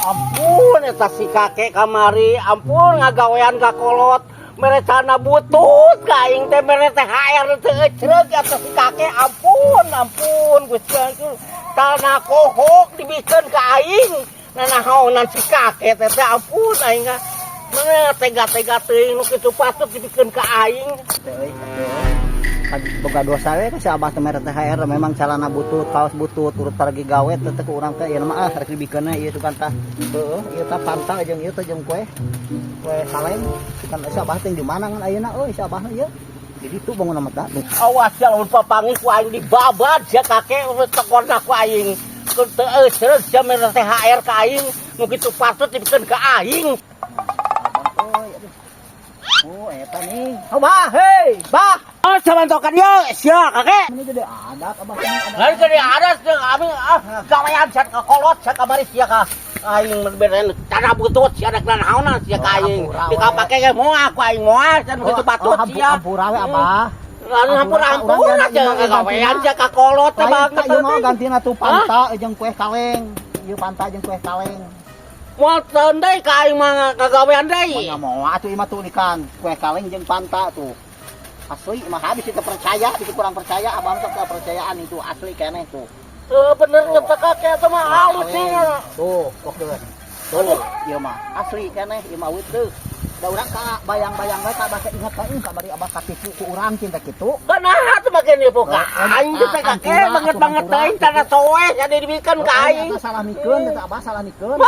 Ampun eta si kakek kamari, ampun ngagawean kakolot merecana butut ka aing teh mere THR teu ecreug eta si kakek. Ampun Gusti Allah tanah kohok dibikeun ka aing nanahonan si kakek teh ampun aing mana tega-tega teuing nu kitu patut dibikeun ka aing. Boga dosa we si abah teh mere THR memang calana butut, kaos butut, urut pergi gawe teh ku urang teh ieu mah rek dibikeunna ieu sukan tah. Heueuh, ieu tah panta jeung ieu teh jeung kue kaleng. Sukan si abah teh di mana ngan ayeuna euy si abah ieu. Di ditu bangun mah tah. Awas ya lamun papangi ku aing dibabad sia kakek tekorna ku aing. Teu euceus sia mere THR ka aing nu kitu patut dibikeun ka aing. Oh, eta nih. Oh, bah, hei, bah. Oh, sabantokan yo, sia kakek. Ini gede adat abah. Lain gede adat jeung abi gawean cat ka kolot cat kamari sia ka aing beren cara butut sia rek naon sia ka aing. Dikapake ge moal ku aing moal can kitu patut sia. Hampura we abah. Lalu hampura jeung gawean sia ka kolot teh banget. Ieu mah gantina tu panta jeung kue kaleng. Ieu panta jeung kue kaleng. Moal tendai ka aing mah kagawean deui. Mau atuh imah tuh ikan kue kaleng jeung panta tuh. Asli mah habis itu percaya, itu kurang percaya abang tuh kepercayaan itu asli keneh tuh. Bener kata kakek teh mah halus nih. Tuh, pokoknya. Tuh, ieu mah asli keneh ieu mah wit deuk. Da urang ka bayang-bayang we ka abah teh inget ka kamari abah katipu ku urang cinta kitu. Kanaha teh make ieu poka. Aing teh kakek banget teuing tanah soe jadi dibikeun ka aing. Salah mikeun teh abah salah mikeun.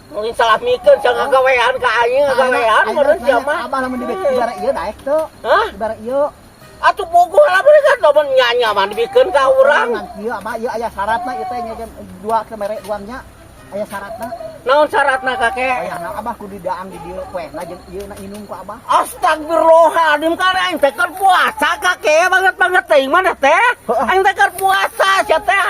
Mungkin salah mikeun jeung ngagawean ka aing ngagawean meureun sia mah. Abah lamun dibere ieu daek tuh. Hah? Dibere ieu. Atuh bogoh lamun kan lamun nyanya mah dibikeun ka urang. Ieu abah ieu aya syaratna ieu teh nyajan 2 kemere duangnya. Aya syaratna. Naon syaratna kakek? Aya abah kudu daang di dieu kuehna jeung ieu na inum ku abah. Astagfirullahaladzim kan aing teh keur puasa kakek banget teuing mana teh. Aing teh keur puasa sia teh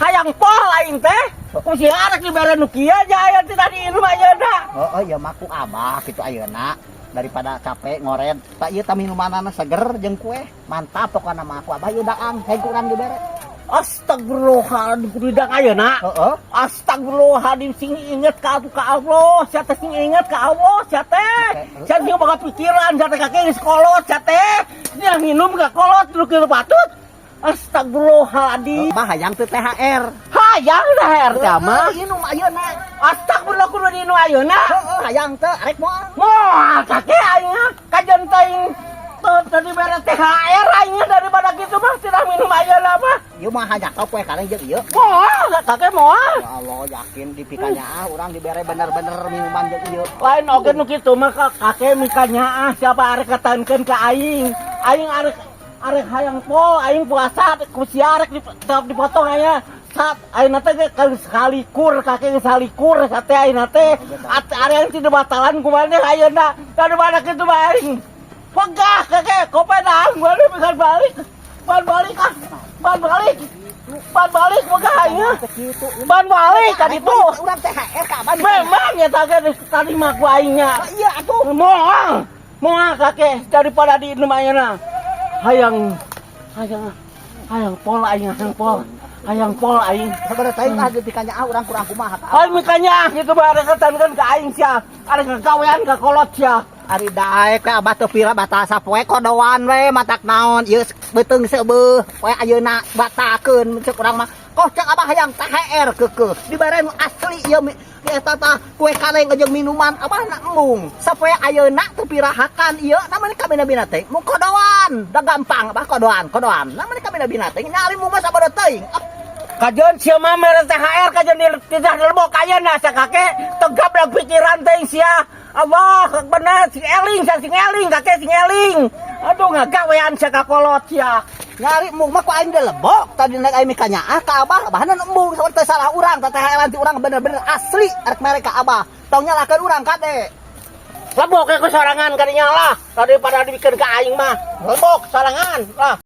hayang pol aing teh. Kusi arek dibere nu kieu aja aya tidak diinum ayeuna. Oh ieu mah ku abah kitu ayeuna daripada capek ngored. Tak ieu tah minumanana seger jeung kue. Mantap pokona mah ku abah ieu daang hayang kurang dibere. Astagfirullahaladzim kudu dang ayeuna. Heeh. Astagfirullahaladzim sing inget ka Allah, sia teh sing inget ka Allah sia teh. Sia teh boga pikiran sia teh kakek geus kolot sia teh. Sia nginum ka kolot nu kieu patut. Astagfirullahaladzim. Bah hayang teu THR. Hayang THR teh mah. Inum ayeuna. Astagfirullah kudu dinu ayeuna. Heeh hayang teu arek moal. Moal kakek aing kajen teuing tadi bere THR aing daripada kitu mah tirah minum ayeuna mah. Ieu mah hanya kau kue kaleng jeung ieu. Moal kakek moal. Ya Allah yakin dipikanya urang dibere bener-bener minuman jeung ieu. Lain oge nu kitu mah kakek mikanya siapa arek kataunkeun ka aing. Aing arek hayang pol aing puasa ku sia arek dipotong aya. Sat ayeuna teh sekalikur kakek sekalikur sate ayeuna teh arek teu batalan kumaha ayeuna daripada kitu mah aing. Pegah kakek kopedang gua bisa balik. Ban balik pegah aing. Ban balik ka ditu. Urang THR ka abah. Memang ya kakek terima ku aingnya. Iya atuh. Moal kakek daripada di inum ayeuna. Hayang pol aing hayang pol aing. Sabada teuing ah dipikanya urang kurang kumaha ka. Ai mikanya kitu mah arek kataunkeun ka aing sia. Arek ngagawean ka kolot sia. Ari daek ka abah teu pira batasa poe kodoan we matak naon ieu beuteung seubeuh poe ayeuna batakeun ceuk urang mah. Koh cek abah hayang THR keukeuh dibere nu asli ieu eta tah kue kaleng jeung minuman abah na embung. Sapoe ayeuna teu pirahakan ieu namun kabina-bina teh mung kodoan. Da gampang abah kodoan. Namun kabina-bina teh nyari mung mah sabada teuing. Kajeun sia mah mere THR kajeun tidak dilebok ayeuna sia kakek tegap dah pikiran teh sia. Allah bener sing eling kakek sing eling. Aduh ngagawean sia ka kolot sia. Nyari mung mah ku aing dilebok tadi naik aing mikanya ka abah abahna embung saur teu salah urang teh THR ti urang bener-bener asli arek mere ka abah. Tong nyalakeun urang kade. Lebok ke sorangan kadinya lah daripada dibikeun ka aing mah. Lebok sorangan lah.